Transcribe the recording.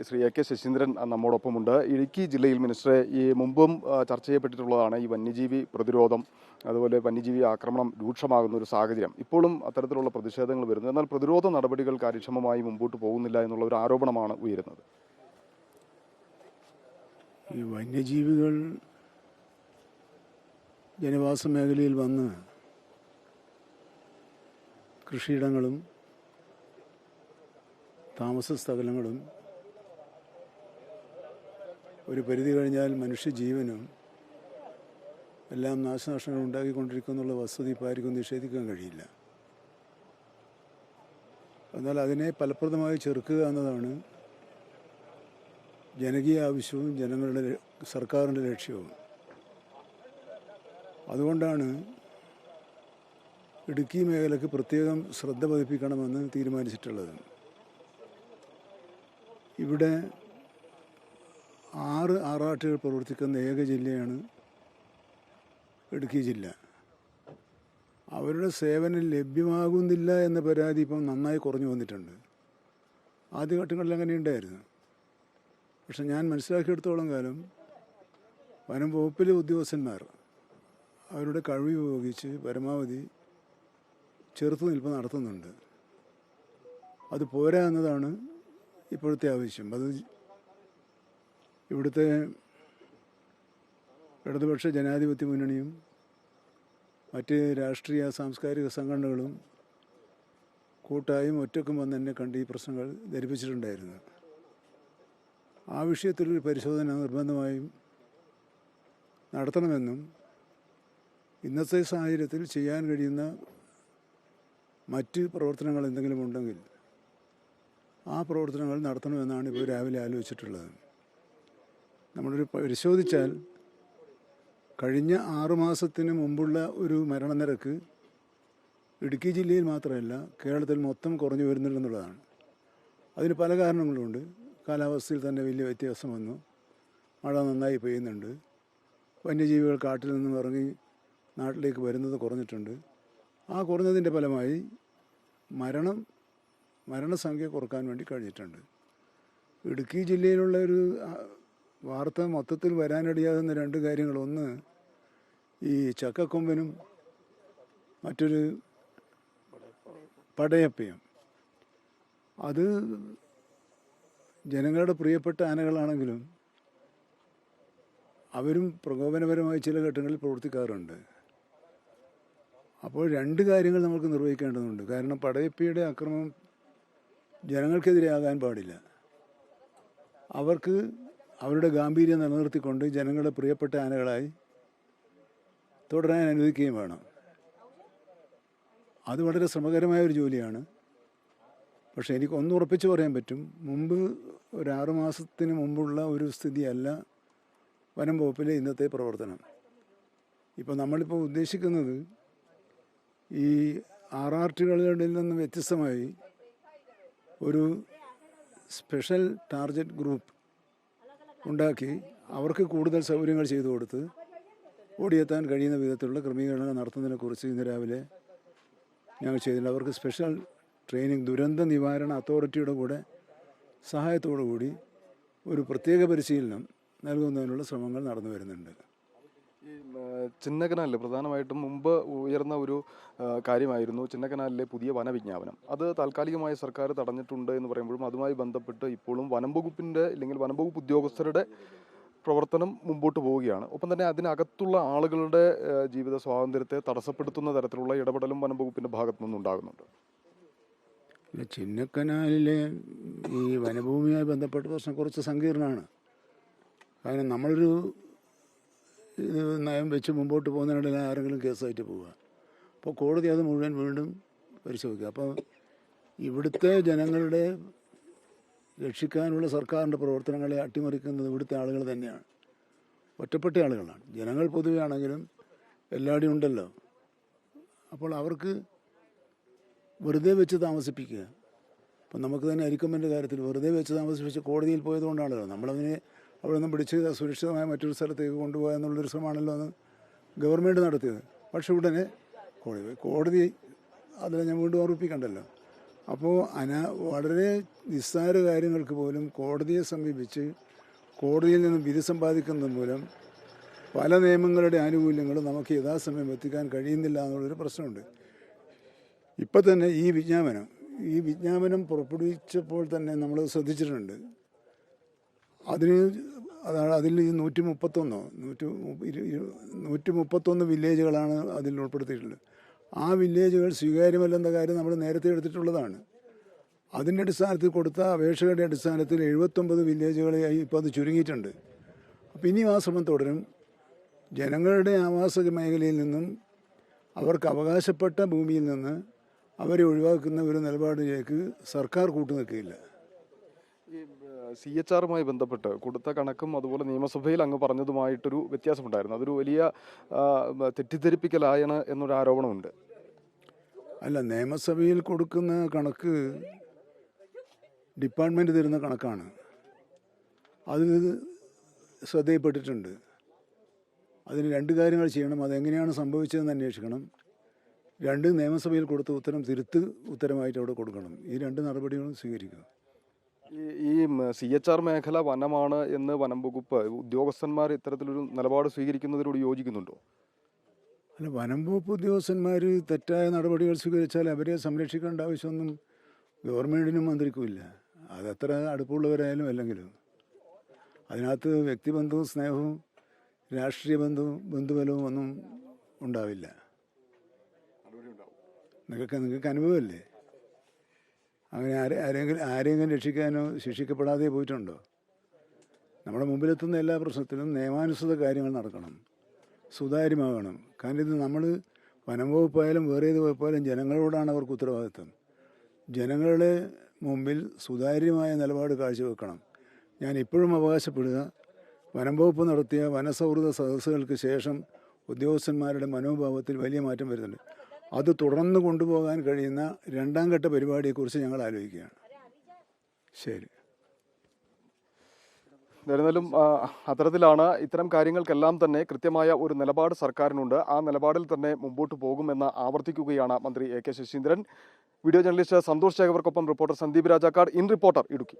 Shri A K Saseendran നമ്മോടൊപ്പമുണ്ട്. ഇടുക്കി ജില്ലയിൽ മിനിസ്റ്ററെ ഈ മുമ്പും ചർച്ച ചെയ്യപ്പെട്ടിട്ടുള്ളതാണ് ഈ വന്യജീവി പ്രതിരോധം, അതുപോലെ വന്യജീവി ആക്രമണം രൂക്ഷമാകുന്ന ഒരു സാഹചര്യം. ഇപ്പോഴും അത്തരത്തിലുള്ള പ്രതിഷേധങ്ങൾ വരുന്നു. എന്നാൽ പ്രതിരോധ നടപടികൾ കാര്യക്ഷമമായി മുമ്പോട്ട് പോകുന്നില്ല എന്നുള്ള ഒരു ആരോപണമാണ് ഉയരുന്നത്. ഈ വന്യജീവികൾ ജനവാസ മേഖലയിൽ വന്ന് കൃഷിയിടങ്ങളും താമസ സ്ഥലങ്ങളും ഒരു പരിധി കഴിഞ്ഞാൽ മനുഷ്യജീവനും എല്ലാം നാശനഷ്ടങ്ങൾ ഉണ്ടാക്കിക്കൊണ്ടിരിക്കുന്നുള്ള വസ്തുത ഇപ്പോൾ ആർക്കും നിഷേധിക്കാൻ കഴിയില്ല. എന്നാൽ അതിനെ ഫലപ്രദമായി ചെറുക്കുക എന്നതാണ് ജനകീയ ആവശ്യവും ജനങ്ങളുടെ സർക്കാരിൻ്റെ ലക്ഷ്യവും. അതുകൊണ്ടാണ് ഇടുക്കി മേഖലയ്ക്ക് പ്രത്യേകം ശ്രദ്ധ പതിപ്പിക്കണമെന്ന് തീരുമാനിച്ചിട്ടുള്ളത്. ഇവിടെ 6 ആറാട്ടുകൾ പ്രവർത്തിക്കുന്ന ഏക ജില്ലയാണ് ഇടുക്കി ജില്ല. അവരുടെ സേവനം ലഭ്യമാകുന്നില്ല എന്ന പരാതി ഇപ്പം നന്നായി കുറഞ്ഞു വന്നിട്ടുണ്ട്. ആദ്യഘട്ടങ്ങളിൽ അങ്ങനെ ഉണ്ടായിരുന്നു. പക്ഷെ ഞാൻ മനസ്സിലാക്കിയെടുത്തോളം കാലം വനം വകുപ്പിലെ ഉദ്യോഗസ്ഥന്മാർ അവരുടെ കഴിവ് ഉപയോഗിച്ച് പരമാവധി ചെറുത്തുനിൽപ്പ് നടത്തുന്നുണ്ട്. അത് പോരാ എന്നതാണ് ഇപ്പോഴത്തെ ആവശ്യം. അത് ഇവിടുത്തെ ഇടതുപക്ഷ ജനാധിപത്യ മുന്നണിയും മറ്റ് രാഷ്ട്രീയ സാംസ്കാരിക സംഘടനകളും കൂട്ടായും ഒറ്റക്കും വന്ന് എന്നെ കണ്ട് ഈ പ്രശ്നങ്ങൾ ധരിപ്പിച്ചിട്ടുണ്ടായിരുന്നു. ആ വിഷയത്തിലൊരു പരിശോധന നിർബന്ധമായും നടത്തണമെന്നും ഇന്നത്തെ സാഹചര്യത്തിൽ ചെയ്യാൻ കഴിയുന്ന മറ്റ് പ്രവർത്തനങ്ങൾ എന്തെങ്കിലും ഉണ്ടെങ്കിൽ ആ പ്രവർത്തനങ്ങൾ നടത്തണമെന്നാണ് ഇപ്പോൾ രാവിലെ ആലോചിച്ചിട്ടുള്ളത്. നമ്മളൊരു പരിശോധിച്ചാൽ കഴിഞ്ഞ 6 മാസത്തിന് മുമ്പുള്ള ഒരു മരണനിരക്ക് ഇടുക്കി ജില്ലയിൽ മാത്രമല്ല കേരളത്തിൽ മൊത്തം കുറഞ്ഞു വരുന്നുണ്ടെന്നുള്ളതാണ്. അതിന് പല കാരണങ്ങളുണ്ട്. കാലാവസ്ഥയിൽ തന്നെ വലിയ വ്യത്യാസം വന്നു, മഴ നന്നായി പെയ്യുന്നുണ്ട്, വന്യജീവികൾ കാട്ടിൽ നിന്നും ഇറങ്ങി നാട്ടിലേക്ക് വരുന്നത് കുറഞ്ഞിട്ടുണ്ട്. ആ കുറഞ്ഞതിൻ്റെ ഫലമായി മരണസംഖ്യ കുറക്കാൻ വേണ്ടി കഴിഞ്ഞിട്ടുണ്ട്. ഇടുക്കി ജില്ലയിലുള്ള ഒരു വാർത്ത മൊത്തത്തിൽ വരാനിടയാകുന്ന 2 കാര്യങ്ങൾ. ഒന്ന്, ഈ ചക്കക്കൊമ്പനും മറ്റൊരു പടയപ്പയും. അത് ജനങ്ങളുടെ പ്രിയപ്പെട്ട ആനകളാണെങ്കിലും അവരും പ്രകോപനപരമായി ചില ഘട്ടങ്ങളിൽ പ്രവർത്തിക്കാറുണ്ട്. അപ്പോൾ 2 കാര്യങ്ങൾ നമുക്ക് നിർവഹിക്കേണ്ടതുണ്ട്. കാരണം പടയപ്പിയുടെ അക്രമം ജനങ്ങൾക്കെതിരെ ആകാൻ പാടില്ല. അവർക്ക് അവരുടെ ഗാംഭീര്യം നിലനിർത്തിക്കൊണ്ട് ജനങ്ങളുടെ പ്രിയപ്പെട്ട ആനകളായി തുടരാൻ അനുവദിക്കുകയും വേണം. അത് വളരെ ശ്രമകരമായ ഒരു ജോലിയാണ്. പക്ഷേ എനിക്ക് ഒന്ന് ഉറപ്പിച്ച് പറയാൻ പറ്റും, മുമ്പ് ഒരു 6 മാസത്തിന് മുമ്പുള്ള ഒരു സ്ഥിതിയല്ല വനം വകുപ്പിലെ ഇന്നത്തെ പ്രവർത്തനം. ഇപ്പോൾ നമ്മളിപ്പോൾ ഉദ്ദേശിക്കുന്നത് ഈ ആറാട്ടുകളിൽ നിന്ന് വ്യത്യസ്തമായി ഒരു സ്പെഷ്യൽ ടാർഗറ്റ് ഗ്രൂപ്പ് ഉണ്ടാക്കി അവർക്ക് കൂടുതൽ സൗകര്യങ്ങൾ ചെയ്തു കൊടുത്ത് ഓടിയെത്താൻ കഴിയുന്ന വിധത്തിലുള്ള ക്രമീകരണങ്ങൾ നടത്തുന്നതിനെക്കുറിച്ച് ഇന്ന് രാവിലെ ഞങ്ങൾ ചെയ്തിട്ടുണ്ട്. അവർക്ക് സ്പെഷ്യൽ ട്രെയിനിങ്, ദുരന്ത നിവാരണ അതോറിറ്റിയുടെ കൂടെ സഹായത്തോടു കൂടി ഒരു പ്രത്യേക പരിശീലനം നൽകുന്നതിനുള്ള ശ്രമങ്ങൾ നടന്നു വരുന്നുണ്ട്. ഈ ചിന്നക്കനാലിൽ പ്രധാനമായിട്ടും മുമ്പ് ഉയർന്ന ഒരു കാര്യമായിരുന്നു ചിന്നക്കനാലിലെ പുതിയ വനവിജ്ഞാപനം. അത് താൽക്കാലികമായി സർക്കാർ തടഞ്ഞിട്ടുണ്ട് എന്ന് പറയുമ്പോഴും അതുമായി ബന്ധപ്പെട്ട് ഇപ്പോഴും വനം വകുപ്പിൻ്റെ അല്ലെങ്കിൽ വനം വകുപ്പ് ഉദ്യോഗസ്ഥരുടെ പ്രവർത്തനം മുമ്പോട്ട് പോവുകയാണ്. ഒപ്പം തന്നെ അതിനകത്തുള്ള ആളുകളുടെ ജീവിത സ്വാതന്ത്ര്യത്തെ തടസ്സപ്പെടുത്തുന്ന തരത്തിലുള്ള ഇടപെടലും വനം വകുപ്പിൻ്റെ ഭാഗത്തു നിന്നുണ്ടാകുന്നുണ്ട്. ചിന്നക്കനാലിലെ ഈ വനഭൂമിയുമായി ബന്ധപ്പെട്ട പ്രശ്നം കുറച്ച് സങ്കീർണമാണ്. കാരണം നമ്മളൊരു നയം വെച്ച് മുമ്പോട്ട് പോകുന്നതിനിടയിൽ ആരെങ്കിലും കേസായിട്ട് പോവുക, അപ്പോൾ കോടതി അത് മുഴുവൻ വീണ്ടും പരിശോധിക്കുക. അപ്പോൾ ഇവിടുത്തെ ജനങ്ങളുടെ രക്ഷിക്കാനുള്ള സർക്കാരിൻ്റെ പ്രവർത്തനങ്ങളെ അട്ടിമറിക്കുന്നത് ഇവിടുത്തെ ആളുകൾ തന്നെയാണ്, ഒറ്റപ്പെട്ട ആളുകളാണ്. ജനങ്ങൾ പൊതുവെ ആണെങ്കിലും എല്ലാവരും ഉണ്ടല്ലോ. അപ്പോൾ അവർക്ക് വെറുതെ വെച്ച് താമസിപ്പിക്കുക. അപ്പം നമുക്ക് തന്നെ അരിക്കൊമ്പൻ്റെ കാര്യത്തിൽ വെറുതെ വെച്ച് താമസിപ്പിച്ച് കോടതിയിൽ പോയതുകൊണ്ടാണല്ലോ നമ്മളതിനെ അവിടെ നിന്ന് പിടിച്ച് സുരക്ഷിതമായ മറ്റൊരു സ്ഥലത്തേക്ക് കൊണ്ടുപോകുക എന്നുള്ളൊരു ശ്രമമാണല്ലോ അന്ന് ഗവൺമെൻറ് നടത്തിയത്. പക്ഷെ ഉടനെ കോടതി അതിനെ ഞാൻ വീണ്ടും ഓർമ്മിപ്പിക്കണ്ടല്ലോ. അപ്പോൾ വളരെ നിസ്സാര കാര്യങ്ങൾക്ക് പോലും കോടതിയെ സമീപിച്ച് കോടതിയിൽ നിന്ന് വിധി സമ്പാദിക്കുന്നത് മൂലം പല നിയമങ്ങളുടെ ആനുകൂല്യങ്ങളും നമുക്ക് യഥാസമയം എത്തിക്കാൻ കഴിയുന്നില്ല എന്നുള്ളൊരു പ്രശ്നമുണ്ട്. ഇപ്പം തന്നെ ഈ വിജ്ഞാപനം പുറപ്പെടുവിച്ചപ്പോൾ തന്നെ നമ്മൾ ശ്രദ്ധിച്ചിട്ടുണ്ട്. അതിൽ ഈ 131 വില്ലേജുകളാണ് അതിൽ ഉൾപ്പെടുത്തിയിട്ടുള്ളത്. ആ വില്ലേജുകൾ സ്വീകാര്യമല്ലെന്ന കാര്യം നമ്മൾ നേരത്തെ എടുത്തിട്ടുള്ളതാണ്. അതിൻ്റെ അടിസ്ഥാനത്തിൽ കൊടുത്ത അപേക്ഷകളുടെ അടിസ്ഥാനത്തിൽ 79 വില്ലേജുകളായി ഇപ്പോൾ അത് ചുരുങ്ങിയിട്ടുണ്ട്. അപ്പോൾ ഇനിയും ആ ശ്രമം തുടരും. ജനങ്ങളുടെ ആവാസ മേഖലയിൽ നിന്നും അവർക്ക് അവകാശപ്പെട്ട ഭൂമിയിൽ നിന്ന് അവരെ ഒഴിവാക്കുന്ന ഒരു നിലപാടിലേക്ക് സർക്കാർ കൂട്ടുനിൽക്കുകയില്ല. ഈ CHR ബന്ധപ്പെട്ട് കൊടുത്ത കണക്കും അതുപോലെ നിയമസഭയിൽ അങ്ങ് പറഞ്ഞതുമായിട്ടൊരു വ്യത്യാസമുണ്ടായിരുന്നു. അതൊരു വലിയ തെറ്റിദ്ധരിപ്പിക്കലായാണ് എന്നൊരു ആരോപണമുണ്ട്. അല്ല, നിയമസഭയിൽ കൊടുക്കുന്ന കണക്ക് ഡിപ്പാർട്ട്മെൻറ്റ് തരുന്ന കണക്കാണ്. അത് ശ്രദ്ധയിൽപ്പെട്ടിട്ടുണ്ട്. അതിന് 2 കാര്യങ്ങൾ ചെയ്യണം. അതെങ്ങനെയാണ് സംഭവിച്ചതെന്ന് അന്വേഷിക്കണം. 2, നിയമസഭയിൽ കൊടുത്ത ഉത്തരം ഉത്തരമായിട്ട് അവിടെ കൊടുക്കണം. ഈ 2 നടപടികളും സ്വീകരിക്കുക. ഈ CHR മേഖല വനമാണ് എന്ന് വനം വകുപ്പ് ഉദ്യോഗസ്ഥന്മാർ ഇത്തരത്തിലൊരു നിലപാട് സ്വീകരിക്കുന്നതിനോട് യോജിക്കുന്നുണ്ടോ? അല്ല, വനം വകുപ്പ് ഉദ്യോഗസ്ഥന്മാർ തെറ്റായ നടപടികൾ സ്വീകരിച്ചാൽ അവരെ സംരക്ഷിക്കേണ്ട ആവശ്യമൊന്നും ഗവൺമെൻറ്റിനും മന്ത്രിക്കുമില്ല. അതെത്ര അടുപ്പമുള്ളവരായാലും അല്ലെങ്കിലും അതിനകത്ത് വ്യക്തിബന്ധവും സ്നേഹവും രാഷ്ട്രീയ ബന്ധുബലവും ഒന്നും ഉണ്ടാവില്ല. നിങ്ങൾക്ക് അനുഭവമല്ലേ? അങ്ങനെ ആരെങ്കിലും രക്ഷിക്കാനോ ശിക്ഷിക്കപ്പെടാതെ പോയിട്ടുണ്ടോ? നമ്മുടെ മുമ്പിലെത്തുന്ന എല്ലാ പ്രശ്നത്തിലും നിയമാനുസൃത കാര്യങ്ങൾ നടക്കണം, സുതാര്യമാകണം. കാരണം ഇത് നമ്മൾ വനം വകുപ്പായാലും വേറെ ഏത് വകുപ്പായാലും ജനങ്ങളോടാണ് അവർക്ക് ഉത്തരവാദിത്വം. ജനങ്ങളുടെ മുമ്പിൽ സുതാര്യമായ നിലപാട് കാഴ്ചവെക്കണം. ഞാൻ ഇപ്പോഴും അവകാശപ്പെടുക, വനം വകുപ്പ് നടത്തിയ വനസൗഹൃദ സദസ്സുകൾക്ക് ശേഷം ഉദ്യോഗസ്ഥന്മാരുടെ മനോഭാവത്തിൽ വലിയ മാറ്റം വരുന്നുണ്ട്. അത് തുടർന്ന് കൊണ്ടുപോകാൻ കഴിയുന്ന 2ാം ഘട്ട പരിപാടിയെക്കുറിച്ച് ഞങ്ങൾ ആലോചിക്കുകയാണ്. ശരി. എന്തായിരുന്നാലും അത്തരത്തിലാണ്. ഇത്തരം കാര്യങ്ങൾക്കെല്ലാം തന്നെ കൃത്യമായ ഒരു നിലപാട് സർക്കാരിനുണ്ട്. ആ നിലപാടിൽ തന്നെ മുമ്പോട്ട് പോകുമെന്ന് ആവർത്തിക്കുകയാണ് മന്ത്രി AK Saseendran. Video journalist Santhosh ചേകവർക്കൊപ്പം reporter Sandeep Rajakkad, in reporter, Idukki.